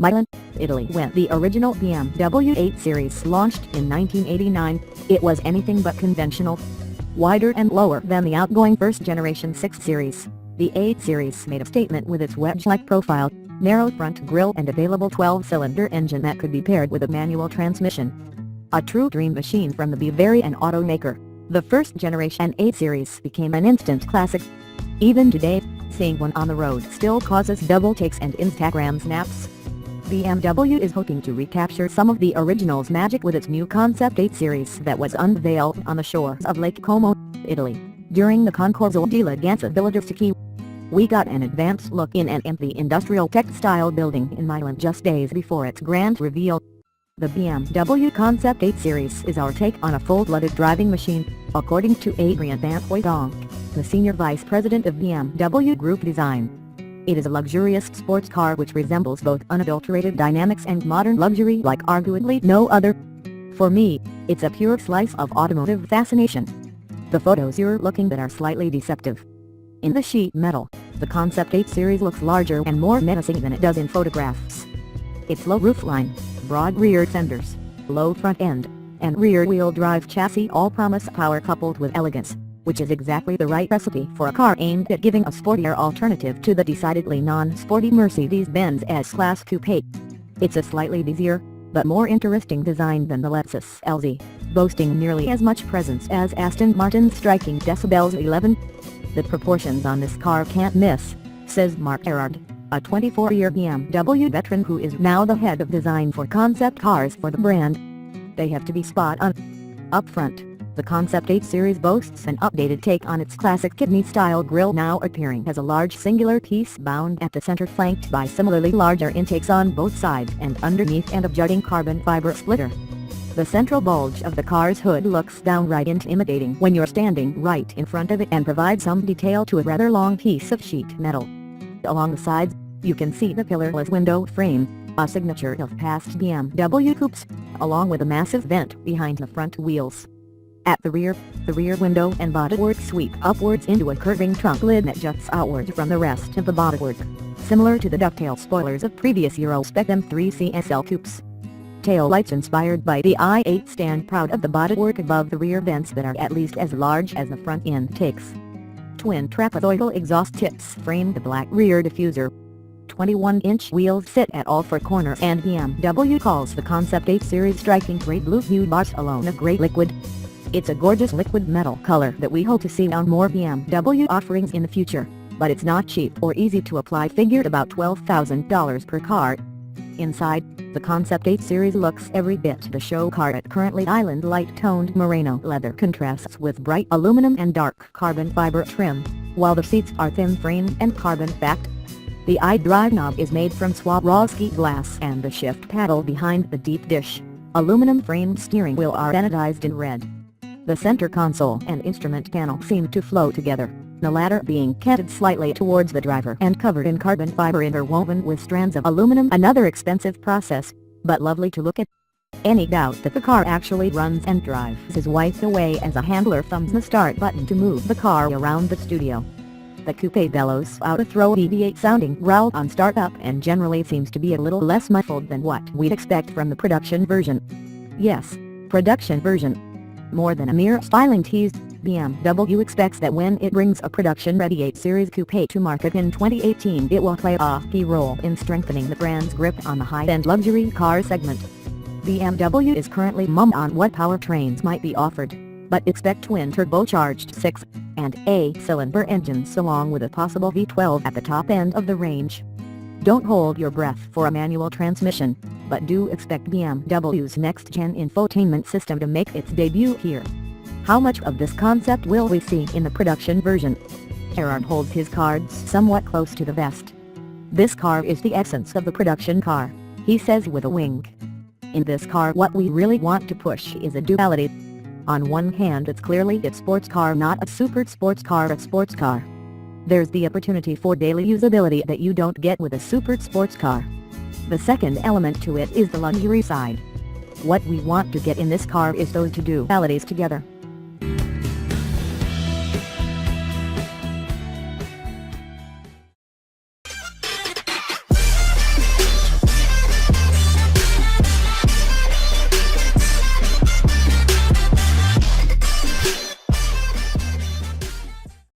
Milan, Italy. When the original BMW 8 Series launched in 1989, it was anything but conventional. Wider and lower than the outgoing first-generation 6 Series, the 8 Series made a statement with its wedge-like profile, narrow front grille and available 12-cylinder engine that could be paired with a manual transmission. A true dream machine from the Bavarian automaker, the first-generation 8 Series became an instant classic. Even today, seeing one on the road still causes double takes and Instagram snaps. BMW is hoping to recapture some of the original's magic with its new Concept 8 Series that was unveiled on the shores of Lake Como, Italy, during the Concorso di Leganza Village of Ski. We got an advanced look in an empty industrial textile building in Milan just days before its grand reveal. The BMW Concept 8 Series is our take on a full-blooded driving machine, according to Adrian Van Hooydonk, the senior vice president of BMW Group Design. It is a luxurious sports car which resembles both unadulterated dynamics and modern luxury like arguably no other. For me, it's a pure slice of automotive fascination. The photos you're looking at are slightly deceptive. In the sheet metal, the Concept 8 Series looks larger and more menacing than it does in photographs. Its low roofline, broad rear fenders, low front end, and rear-wheel drive chassis all promise power coupled with elegance, which is exactly the right recipe for a car aimed at giving a sportier alternative to the decidedly non-sporty Mercedes-Benz S-Class Coupe. It's a slightly busier, but more interesting design than the Lexus LZ, boasting nearly as much presence as Aston Martin's striking Decibels 11. The proportions on this car can't miss, says Mark Erard, a 24-year BMW veteran who is now the head of design for concept cars for the brand. They have to be spot on. Up front, the Concept 8 Series boasts an updated take on its classic kidney-style grille, now appearing as a large singular piece bound at the center flanked by similarly larger intakes on both sides and underneath and a jutting carbon fiber splitter. The central bulge of the car's hood looks downright intimidating when you're standing right in front of it and provides some detail to a rather long piece of sheet metal. Along the sides, you can see the pillarless window frame, a signature of past BMW coupes, along with a massive vent behind the front wheels. At the rear window and bodywork sweep upwards into a curving trunk lid that juts outward from the rest of the bodywork, similar to the ducktail spoilers of previous Euro-spec M3 CSL coupes. Taillights inspired by the i8 stand proud of the bodywork above the rear vents that are at least as large as the front intakes. Twin trapezoidal exhaust tips frame the black rear diffuser. 21-inch wheels sit at all four corners, and BMW calls the Concept 8 Series striking grey blue hued Barcelona grey liquid. It's a gorgeous liquid metal color that we hope to see on more BMW offerings in the future, but it's not cheap or easy to apply, figured about $12,000 per car. Inside, the Concept 8 Series looks every bit the show car it currently island light-toned merino leather contrasts with bright aluminum and dark carbon fiber trim, while the seats are thin frame and carbon-backed. The iDrive knob is made from Swarovski glass and the shift paddle behind the deep dish, aluminum frame steering wheel are anodized in red. The center console and instrument panel seem to flow together, the latter being canted slightly towards the driver and covered in carbon fiber interwoven with strands of aluminum, another expensive process, but lovely to look at. Any doubt that the car actually runs and drives is wiped away as a handler thumbs the start button to move the car around the studio. The coupe bellows out a throw V8 sounding growl on startup and generally seems to be a little less muffled than what we'd expect from the production version. Yes, production version. More than a mere styling tease, BMW expects that when it brings a production-ready 8 Series coupe to market in 2018, it will play a key role in strengthening the brand's grip on the high-end luxury car segment. BMW is currently mum on what powertrains might be offered, but expect twin turbocharged 6 and 8-cylinder engines along with a possible V12 at the top end of the range. Don't hold your breath for a manual transmission, but do expect BMW's next-gen infotainment system to make its debut here. How much of this concept will we see in the production version? Erard holds his cards somewhat close to the vest. This car is the essence of the production car, he says with a wink. In this car what we really want to push is a duality. On one hand it's clearly a sports car, not a super sports car, a sports car. There's the opportunity for daily usability that you don't get with a super sports car. The second element to it is the luxury side. What we want to get in this car is those two dualities together.